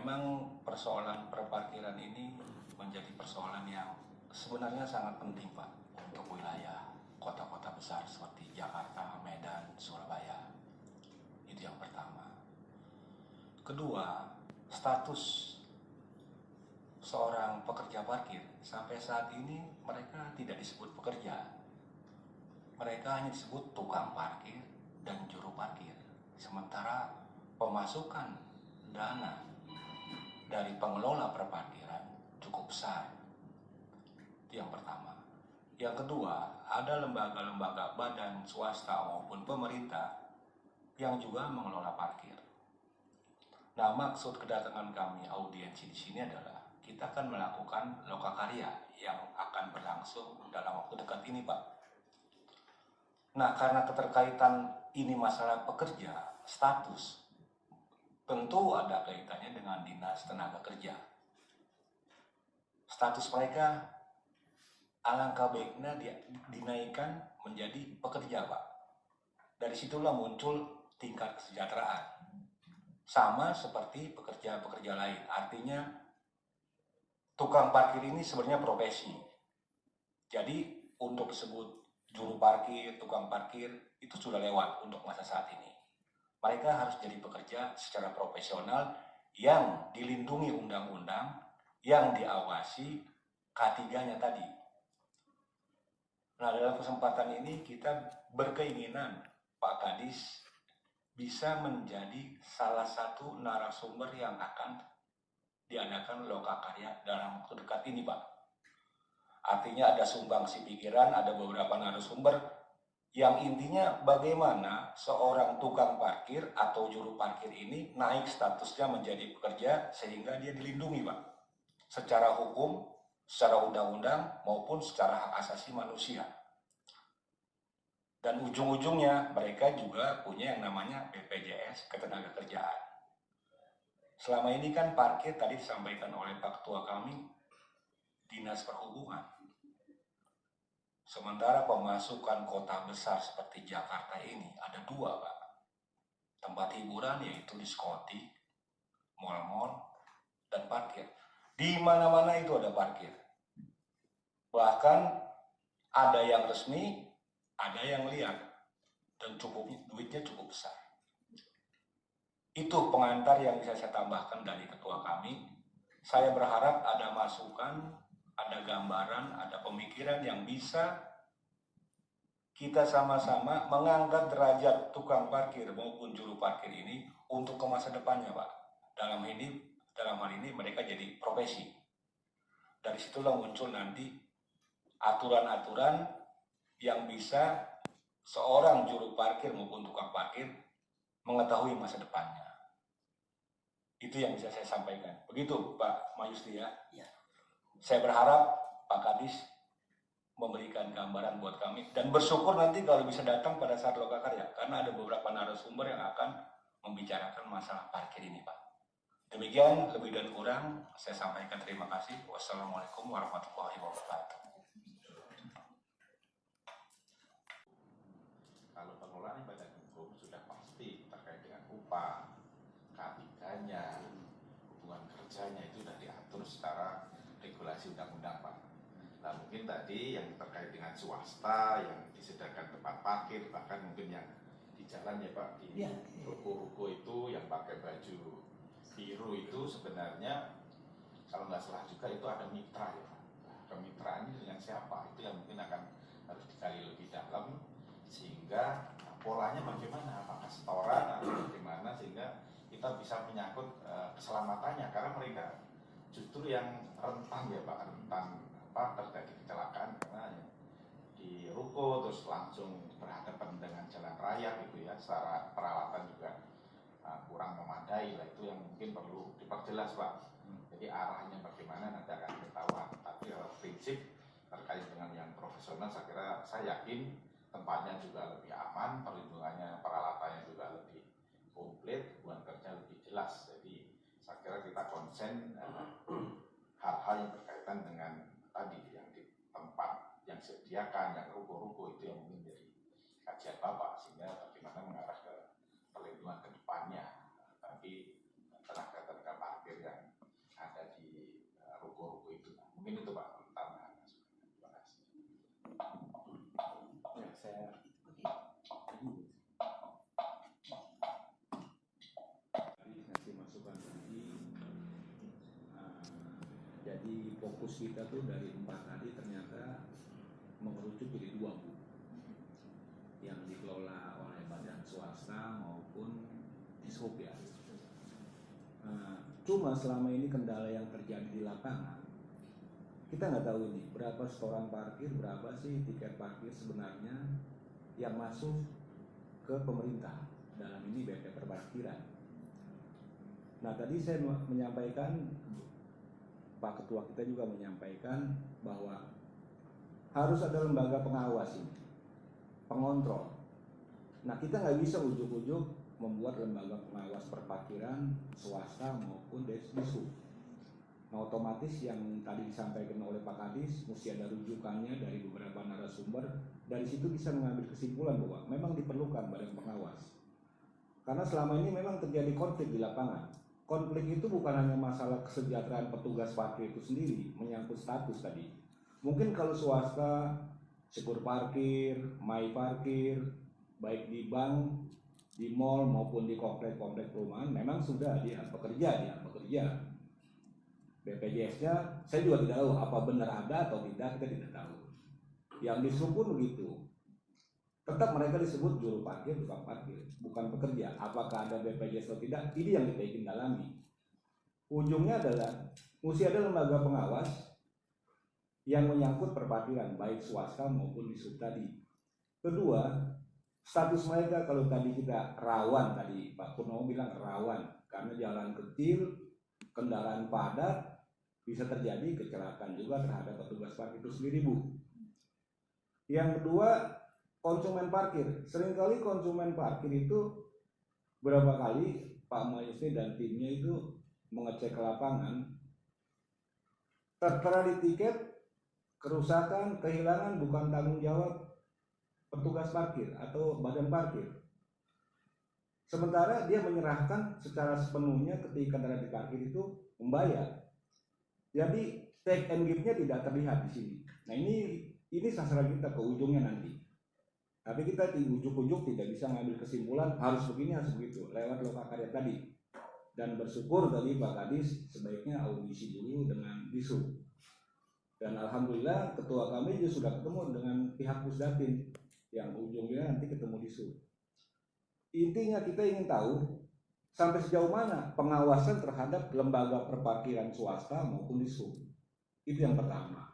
memang persoalan perparkiran ini menjadi persoalan yang sebenarnya sangat penting Pak untuk wilayah kota-kota besar seperti Jakarta, Medan, Surabaya. Itu yang pertama. Kedua, status seorang pekerja parkir sampai saat ini mereka tidak disebut pekerja. Mereka hanya disebut tukang parkir dan juru parkir. Sementara pemasukan dana dari pengelola perparkiran cukup besar. Itu yang pertama. Yang kedua, ada lembaga-lembaga badan swasta maupun pemerintah yang juga mengelola parkir. Nah, maksud kedatangan kami audiensi di sini adalah kita akan melakukan lokakarya yang akan berlangsung dalam waktu dekat ini, Pak. Nah, karena keterkaitan ini masalah pekerja, status, tentu ada kaitannya dengan Dinas Tenaga Kerja. Status mereka alangkah baiknya dinaikkan menjadi pekerja, Pak. Dari situlah muncul tingkat kesejahteraan. Sama seperti pekerja-pekerja lain. Artinya tukang parkir ini sebenarnya profesi. Jadi untuk disebut juru parkir, tukang parkir itu sudah lewat untuk masa saat ini. Mereka harus jadi pekerja secara profesional yang dilindungi undang-undang, yang diawasi K3-nya tadi. Nah, dalam kesempatan ini kita berkeinginan Pak Kadis bisa menjadi salah satu narasumber yang akan diadakan lokakarya dalam waktu dekat ini, Pak. Artinya ada sumbangsi pikiran, ada beberapa narasumber yang intinya bagaimana seorang tukang parkir atau juru parkir ini naik statusnya menjadi pekerja sehingga dia dilindungi, Pak. Secara hukum, secara undang-undang maupun secara hak asasi manusia. Dan ujung-ujungnya mereka juga punya yang namanya BPJS Ketenagakerjaan. Selama ini kan parkir tadi disampaikan oleh Pak Ketua kami, Dinas Perhubungan. Sementara pemasukan kota besar seperti Jakarta ini ada dua, Pak. Tempat hiburan yaitu diskotik, mal-mal, dan parkir. Di mana-mana itu ada parkir. Bahkan ada yang resmi, ada yang liar, dan duitnya cukup besar. Itu pengantar yang bisa saya tambahkan dari ketua kami. Saya berharap ada masukan, ada gambaran, ada pemikiran yang bisa kita sama-sama mengangkat derajat tukang parkir maupun juru parkir ini untuk ke masa depannya, Pak. Dalam hal ini mereka jadi profesi. Dari situlah muncul nanti aturan-aturan yang bisa seorang juru parkir maupun tukang parkir mengetahui masa depannya. Itu yang bisa saya sampaikan. Begitu Pak Mayusdi ya. Saya berharap Pak Kadis memberikan gambaran buat kami dan bersyukur nanti kalau bisa datang pada saat lokakarya karena ada beberapa narasumber yang akan membicarakan masalah parkir ini, Pak. Demikian lebih dan kurang saya sampaikan terima kasih. Wassalamualaikum warahmatullahi wabarakatuh. Kalau pengelolaan badan hukum sudah pasti terkait dengan upah, K3-nya, hubungan kerjanya itu sudah diatur secara regulasi undang-undang, Pak. Nah, mungkin tadi yang terkait dengan swasta yang disediakan tempat parkir, bahkan mungkin yang di jalan ya Pak, di ruko-ruko itu yang pakai baju biru itu sebenarnya kalau nggak salah juga itu ada mitra ya Pak. Nah, kemitraan ini dengan siapa? Itu yang mungkin akan harus digali lebih dalam sehingga polanya bagaimana, apakah setoran atau bagaimana sehingga kita bisa menyangkut keselamatannya karena mereka justru yang rentan ya Pak, rentan terjadi kecelakaan karena di ruko terus langsung berhadapan dengan jalan raya gitu ya, secara peralatan juga kurang memadai lah, itu yang mungkin perlu diperjelas Pak. Jadi arahnya bagaimana nanti akan ketahuan, tapi prinsip terkait dengan yang profesional saya yakin tempatnya juga lebih aman, perlindungannya, peralatannya juga lebih komplit, hubungan kerja lebih jelas. Jadi saya kira kita konsen hal-hal yang berkaitan dengan tadi yang di tempat yang disediakan, yang ruko-ruko itu yang mungkin jadi kajian Bapak sehingga bagaimana mengarah ke perlindungan ke depannya. Tapi tenaga parkir yang Mungkin itu Pak tambahan. Terima kasih. Ya, saya tadi dikasih masukan tadi. Jadi fokus kita tuh dari 4 tadi ternyata mengerucut jadi 2 Bu, yang dikelola oleh badan swasta maupun dishub ya. Cuma selama ini kendala yang terjadi di lapangan, kita nggak tahu ini berapa setoran parkir, berapa sih tiket parkir sebenarnya yang masuk ke pemerintah, dalam ini BP Perparkiran. Nah tadi saya menyampaikan, Pak Ketua kita juga menyampaikan bahwa harus ada lembaga pengawas ini, pengontrol. Nah kita nggak bisa ujuk-ujuk membuat lembaga pengawas perparkiran swasta maupun dishub. Nah otomatis yang tadi disampaikan oleh Pak Kadis mesti ada rujukannya dari beberapa narasumber. Dari situ bisa mengambil kesimpulan bahwa memang diperlukan badan pengawas. Karena selama ini memang terjadi konflik di lapangan. Konflik itu bukan hanya masalah kesejahteraan petugas parkir itu sendiri, menyangkut status tadi. Mungkin kalau swasta, Syukur Parkir, My Parkir, baik di bank, di mall maupun di komplek-komplek perumahan memang sudah dia bekerja. BPJS-nya saya juga tidak tahu apa benar ada atau tidak, kita tidak tahu. Yang dishub pun begitu. Tetap mereka disebut juru parkir, tukang parkir, bukan pekerja. Apakah ada BPJS atau tidak? Ini yang kita ingin dalami. Ujungnya adalah mesti ada lembaga pengawas yang menyangkut perparkiran, baik swasta maupun dishub tadi. Kedua, status mereka kalau tadi kita rawan, tadi Pak Purnomo bilang rawan, karena jalan kecil, kendaraan padat, bisa terjadi kecelakaan juga terhadap petugas parkir itu sendiri Bu. Yang kedua, konsumen parkir. Seringkali konsumen parkir itu berapa kali Pak Mayusni dan timnya itu mengecek ke lapangan, tertera di tiket, kerusakan, kehilangan bukan tanggung jawab petugas parkir atau badan parkir. Sementara dia menyerahkan secara sepenuhnya ketika kendaraan diparkir itu membayar. Jadi take and give-nya tidak terlihat di sini. Nah ini sasaran kita ke ujungnya nanti. Tapi kita di ujuk-ujuk tidak bisa mengambil kesimpulan harus begini harus begitu lewat lokakarya tadi. Dan bersyukur tadi Pak Kadis sebaiknya audisi dulu dengan dishub. Dan alhamdulillah ketua kami juga sudah ketemu dengan pihak Pusdatin yang ujungnya nanti ketemu dishub. Intinya kita ingin tahu sampai sejauh mana pengawasan terhadap lembaga perparkiran swasta maupun dishub. Itu yang pertama.